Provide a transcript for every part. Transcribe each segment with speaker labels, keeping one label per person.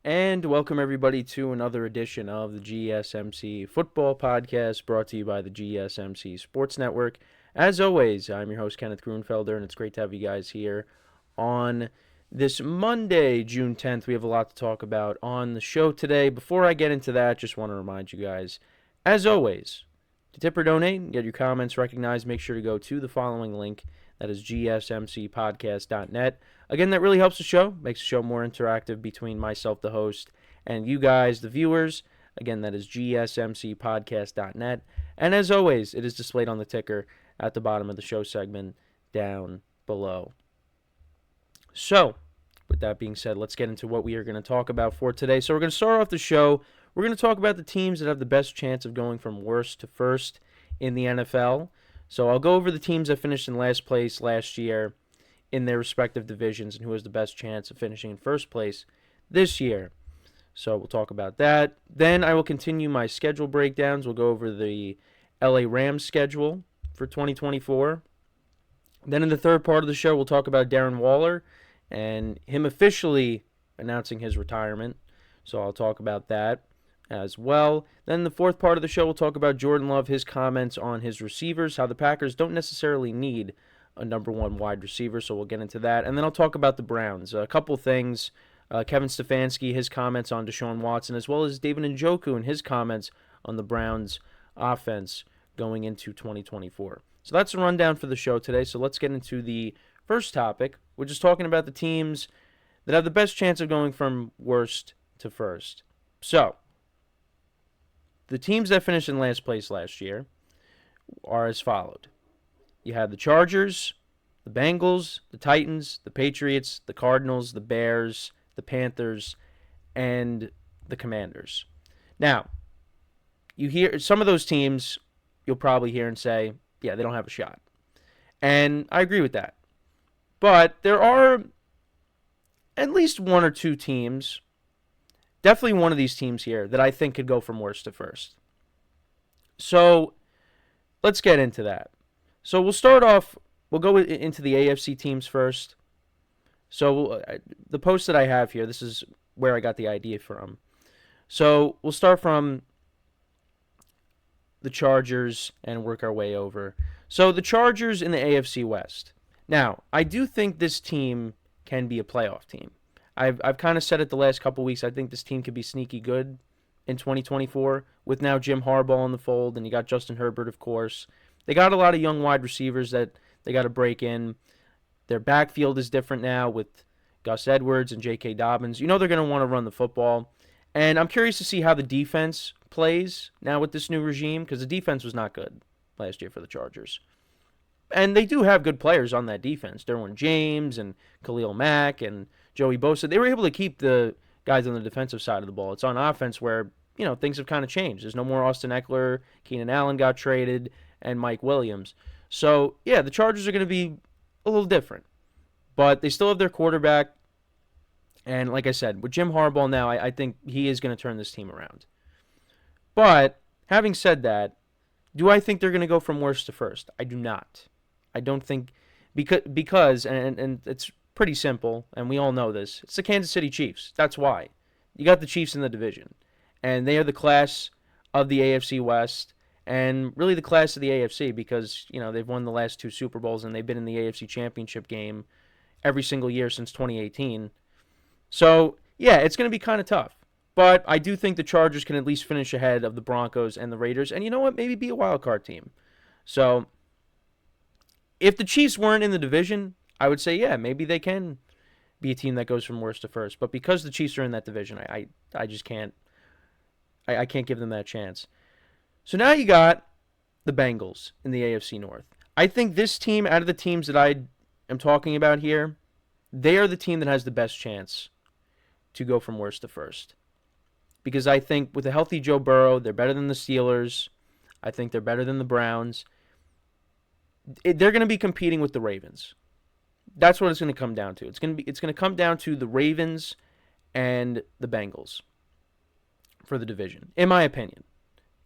Speaker 1: And welcome everybody to another edition of the GSMC Football Podcast brought to you by the GSMC Sports Network. As always, I'm your host Kenneth Grunfelder, and it's great to have you guys here on this Monday, June 10th. We have a lot to talk about on the show today. Before I get into that, just want to remind you guys, as always, to tip or donate and get your comments recognized, make sure to go to the following link. That is gsmcpodcast.net. Again, that really helps the show, makes the show more interactive between myself, the host, and you guys, the viewers. Again, that is gsmcpodcast.net. And as always, it is displayed on the ticker at the bottom of the show segment down below. So, with that being said, let's get into what we are going to talk about for today. So we're going to start off the show. We're going to talk about the teams that have the best chance of going from worst to first in the NFL. So I'll go over the teams that finished in last place last year in their respective divisions and who has the best chance of finishing in first place this year. So we'll talk about that. Then I will continue my schedule breakdowns. We'll go over the LA Rams schedule for 2024. Then in the third part of the show, we'll talk about Darren Waller and him officially announcing his retirement. So I'll talk about that as well. Then the fourth part of the show, we'll talk about Jordan Love, his comments on his receivers, how the Packers don't necessarily need a number one wide receiver, so we'll get into that. And then I'll talk about the Browns. A couple things, Kevin Stefanski, his comments on Deshaun Watson, as well as David Njoku and his comments on the Browns offense going into 2024. So that's a rundown for the show today. So let's get into the first topic, which is talking about the teams that have the best chance of going from worst to first. So, the teams that finished in last place last year are as followed. You have the Chargers, the Bengals, the Titans, the Patriots, the Cardinals, the Bears, the Panthers, and the Commanders. Now, you hear some of those teams, you'll probably hear and say, yeah, they don't have a shot. And I agree with that. But there are at least one or two teams, definitely one of these teams here, that I think could go from worst to first. So let's get into that. So we'll start off, we'll go into the AFC teams first. So the post that I have here, this is where I got the idea from. So we'll start from the Chargers and work our way over. So the Chargers in the AFC West. Now, I do think this team can be a playoff team. I've kind of said it the last couple weeks. I think this team could be sneaky good in 2024 with now Jim Harbaugh in the fold, and you got Justin Herbert, of course. They got a lot of young wide receivers that they got to break in. Their backfield is different now with Gus Edwards and J.K. Dobbins. You know they're going to want to run the football. And I'm curious to see how the defense plays now with this new regime, because the defense was not good last year for the Chargers. And they do have good players on that defense. Derwin James and Khalil Mack and Joey Bosa. They were able to keep the guys on the defensive side of the ball. It's on offense where, things have kind of changed. There's no more Austin Eckler. Keenan Allen got traded, and Mike Williams. So, yeah, the Chargers are going to be a little different. But they still have their quarterback. And like I said, with Jim Harbaugh now, I think he is going to turn this team around. But, having said that, do I think they're going to go from worst to first? I do not. I don't think, because and it's pretty simple, and we all know this, it's the Kansas City Chiefs. That's why. You got the Chiefs in the division. And they are the class of the AFC West, and really the class of the AFC because, they've won the last two Super Bowls, and they've been in the AFC Championship game every single year since 2018. So, yeah, it's going to be kind of tough. But I do think the Chargers can at least finish ahead of the Broncos and the Raiders, and you know what? Maybe be a wild card team. So, if the Chiefs weren't in the division, I would say, yeah, maybe they can be a team that goes from worst to first. But because the Chiefs are in that division, I just can't. I can't give them that chance. So now you got the Bengals in the AFC North. I think this team, out of the teams that I am talking about here, they are the team that has the best chance to go from worst to first. Because I think with a healthy Joe Burrow, they're better than the Steelers. I think they're better than the Browns. They're going to be competing with the Ravens. That's what it's going to come down to. It's going to come down to the Ravens and the Bengals for the division, in my opinion.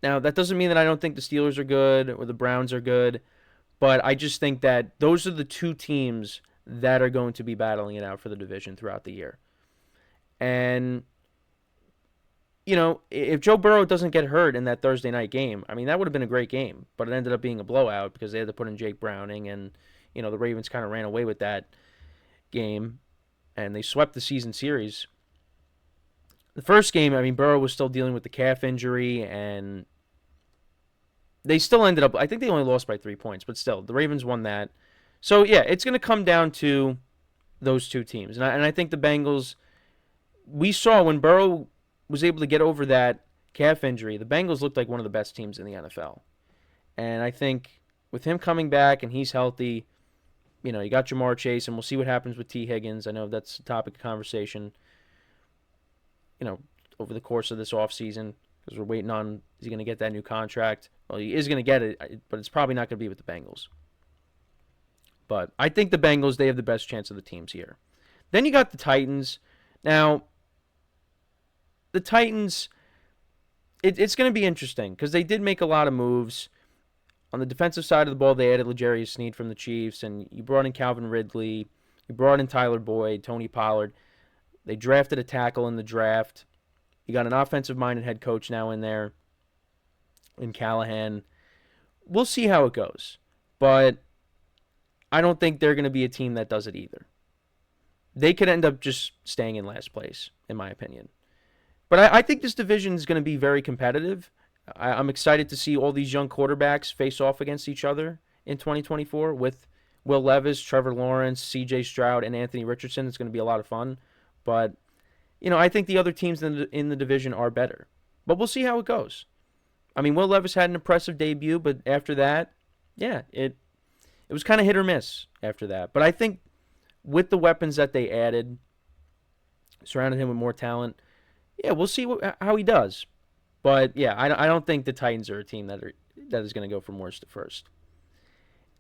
Speaker 1: Now, that doesn't mean that I don't think the Steelers are good or the Browns are good, but I just think that those are the two teams that are going to be battling it out for the division throughout the year. And if Joe Burrow doesn't get hurt in that Thursday night game, I mean, that would have been a great game. But it ended up being a blowout because they had to put in Jake Browning, and the Ravens kind of ran away with that game, and they swept the season series. The first game, I mean, Burrow was still dealing with the calf injury, and they still ended up, I think they only lost by 3 points, but still, the Ravens won that. So, yeah, it's going to come down to those two teams. And I think the Bengals, we saw when Burrow was able to get over that calf injury, the Bengals looked like one of the best teams in the NFL. And I think with him coming back and he's healthy, you got Jamar Chase, and we'll see what happens with T. Higgins. I know that's a topic of conversation, over the course of this offseason, because we're waiting on, is he going to get that new contract? Well, he is going to get it, but it's probably not going to be with the Bengals. But I think the Bengals, they have the best chance of the teams here. Then you got the Titans. Now, the Titans, it's going to be interesting because they did make a lot of moves. On the defensive side of the ball, they added L'Jarius Sneed from the Chiefs, and you brought in Calvin Ridley. You brought in Tyler Boyd, Tony Pollard. They drafted a tackle in the draft. You got an offensive-minded head coach now in there, in Callahan. We'll see how it goes. But I don't think they're going to be a team that does it either. They could end up just staying in last place, in my opinion. But I think this division is going to be very competitive. I'm excited to see all these young quarterbacks face off against each other in 2024 with Will Levis, Trevor Lawrence, C.J. Stroud, and Anthony Richardson. It's going to be a lot of fun. But, I think the other teams in the division are better. But we'll see how it goes. I mean, Will Levis had an impressive debut, but after that, yeah, it was kind of hit or miss after that. But I think with the weapons that they added, surrounded him with more talent, yeah, we'll see how he does. But, yeah, I don't think the Titans are a team that is going to go from worst to first.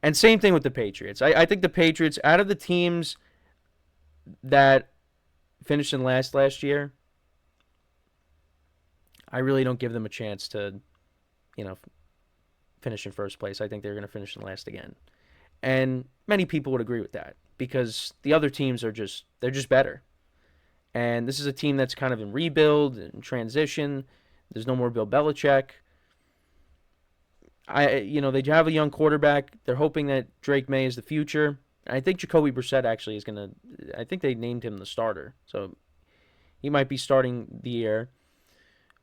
Speaker 1: And same thing with the Patriots. I think the Patriots, out of the teams that finished in last year, I really don't give them a chance to, finish in first place. I think they're going to finish in last again. And many people would agree with that because the other teams they're just better. And this is a team that's kind of in rebuild and transition. There's no more Bill Belichick. They have a young quarterback. They're hoping that Drake May is the future. I think Jacoby Brissett actually is going to, I think they named him the starter. So he might be starting the year.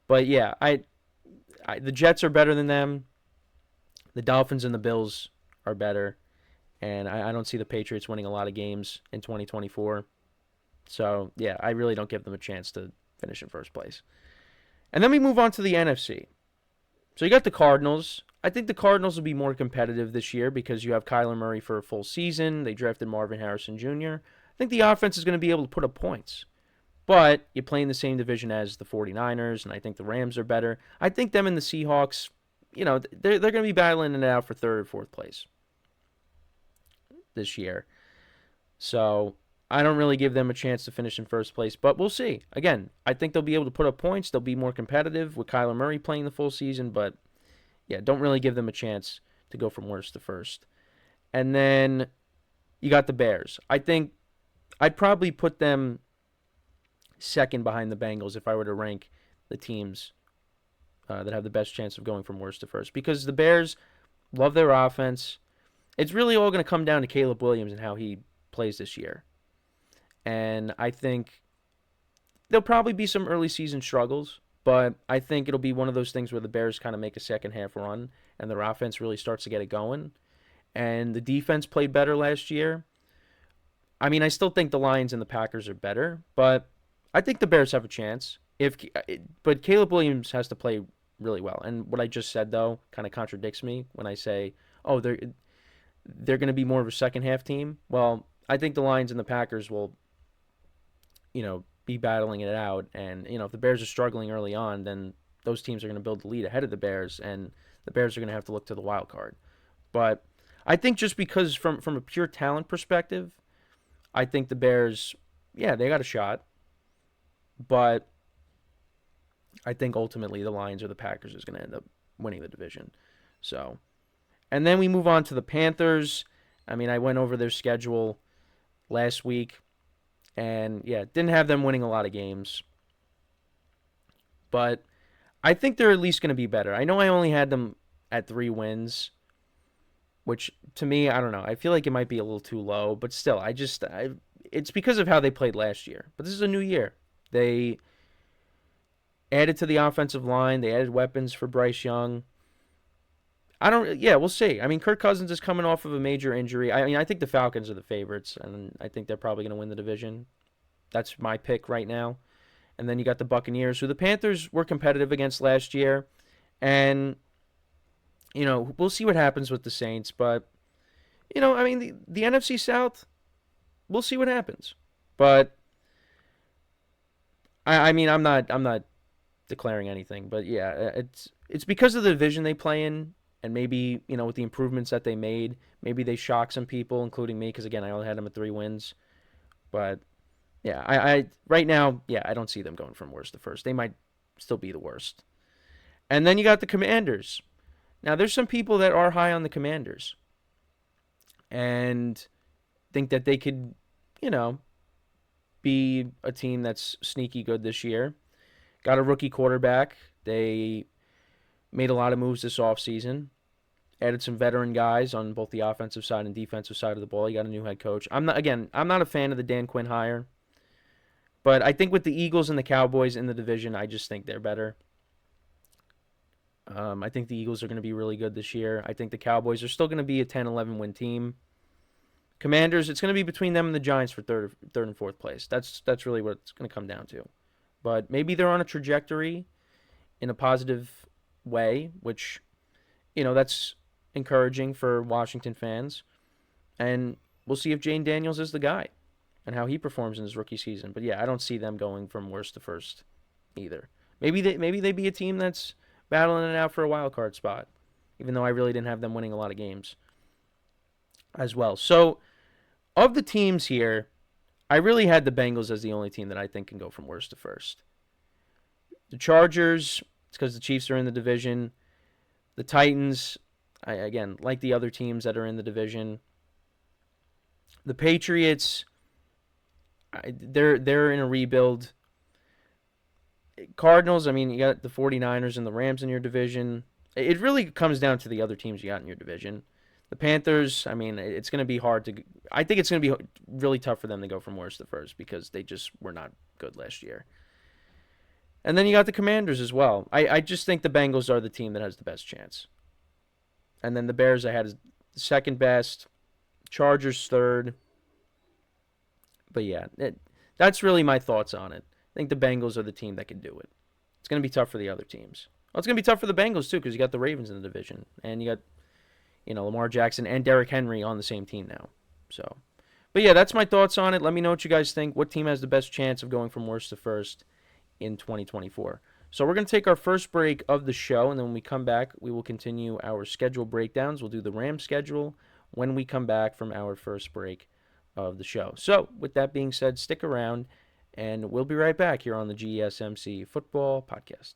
Speaker 1: But yeah, the Jets are better than them. The Dolphins and the Bills are better. And I don't see the Patriots winning a lot of games in 2024. So yeah, I really don't give them a chance to finish in first place. And then we move on to the NFC. So you got the Cardinals. I think the Cardinals will be more competitive this year because you have Kyler Murray for a full season. They drafted Marvin Harrison Jr. I think the offense is going to be able to put up points. But you play in the same division as the 49ers, and I think the Rams are better. I think them and the Seahawks, they're going to be battling it out for third or fourth place this year. So I don't really give them a chance to finish in first place, but we'll see. Again, I think they'll be able to put up points. They'll be more competitive with Kyler Murray playing the full season, but yeah, don't really give them a chance to go from worst to first. And then you got the Bears. I think I'd probably put them second behind the Bengals if I were to rank the teams that have the best chance of going from worst to first, because the Bears love their offense. It's really all going to come down to Caleb Williams and how he plays this year. And I think there'll probably be some early season struggles, but I think it'll be one of those things where the Bears kind of make a second half run and their offense really starts to get it going. And the defense played better last year. I mean, I still think the Lions and the Packers are better, but I think the Bears have a chance. But Caleb Williams has to play really well. And what I just said, though, kind of contradicts me when I say, oh, they're going to be more of a second half team. Well, I think the Lions and the Packers will, be battling it out. And, if the Bears are struggling early on, then those teams are going to build the lead ahead of the Bears, and the Bears are going to have to look to the wild card. But I think just because from a pure talent perspective, I think the Bears, yeah, they got a shot. But I think ultimately the Lions or the Packers is going to end up winning the division. So, and then we move on to the Panthers. I mean, I went over their schedule last week, and yeah, didn't have them winning a lot of games. but I think they're at least going to be better. I know I only had them at 3 wins, which to me, I don't know. I feel like it might be a little too low, but still, it's because of how they played last year. But this is a new year. They added to the offensive line. They added weapons for Bryce Young. Yeah, we'll see. I mean, Kirk Cousins is coming off of a major injury. I mean, I think the Falcons are the favorites, and I think they're probably going to win the division. That's my pick right now. And then you got the Buccaneers, who the Panthers were competitive against last year. And, we'll see what happens with the Saints. But, I mean, the NFC South, we'll see what happens. But, I mean, I'm not declaring anything. But, yeah, it's because of the division they play in. And maybe, with the improvements that they made, maybe they shock some people, including me, because, again, I only had them at 3 wins. But, yeah, I right now, yeah, I don't see them going from worst to first. They might still be the worst. And then you got the Commanders. Now, there's some people that are high on the Commanders and think that they could, be a team that's sneaky good this year. Got a rookie quarterback. They made a lot of moves this offseason. Added some veteran guys on both the offensive side and defensive side of the ball. You got a new head coach. I'm not a fan of the Dan Quinn hire. But I think with the Eagles and the Cowboys in the division, I just think they're better. I think the Eagles are going to be really good this year. I think the Cowboys are still going to be a 10-11 win team. Commanders, it's going to be between them and the Giants for third and fourth place. That's really what it's going to come down to. But maybe they're on a trajectory in a positive way, which, that's encouraging for Washington fans. And we'll see if Jane Daniels is the guy and how he performs in his rookie season. But yeah, I don't see them going from worst to first either. Maybe they be a team that's battling it out for a wild card spot, even though I really didn't have them winning a lot of games as well. So of the teams here, I really had the Bengals as the only team that I think can go from worst to first. The Chargers, it's because the Chiefs are in the division. The Titans, again, like the other teams that are in the division. The Patriots, they're in a rebuild. Cardinals, I mean, you got the 49ers and the Rams in your division. It really comes down to the other teams you got in your division. The Panthers, I mean, it's going to be hard to... I think it's going to be really tough for them to go from worst to first because they just were not good last year. And then you got the Commanders as well. I just think the Bengals are the team that has the best chance. And then the Bears I had as second best. Chargers third. But yeah, that's really my thoughts on it. I think the Bengals are the team that can do it. It's going to be tough for the other teams. Well, it's going to be tough for the Bengals too because you got the Ravens in the division. And you got, Lamar Jackson and Derrick Henry on the same team now. So, but yeah, that's my thoughts on it. Let me know what you guys think. What team has the best chance of going from worst to first in 2024? So we're going to take our first break of the show, and then when we come back, we will continue our schedule breakdowns. We'll do the Rams schedule when we come back from our first break of the show. So with that being said, stick around, and we'll be right back here on the GSMC Football Podcast.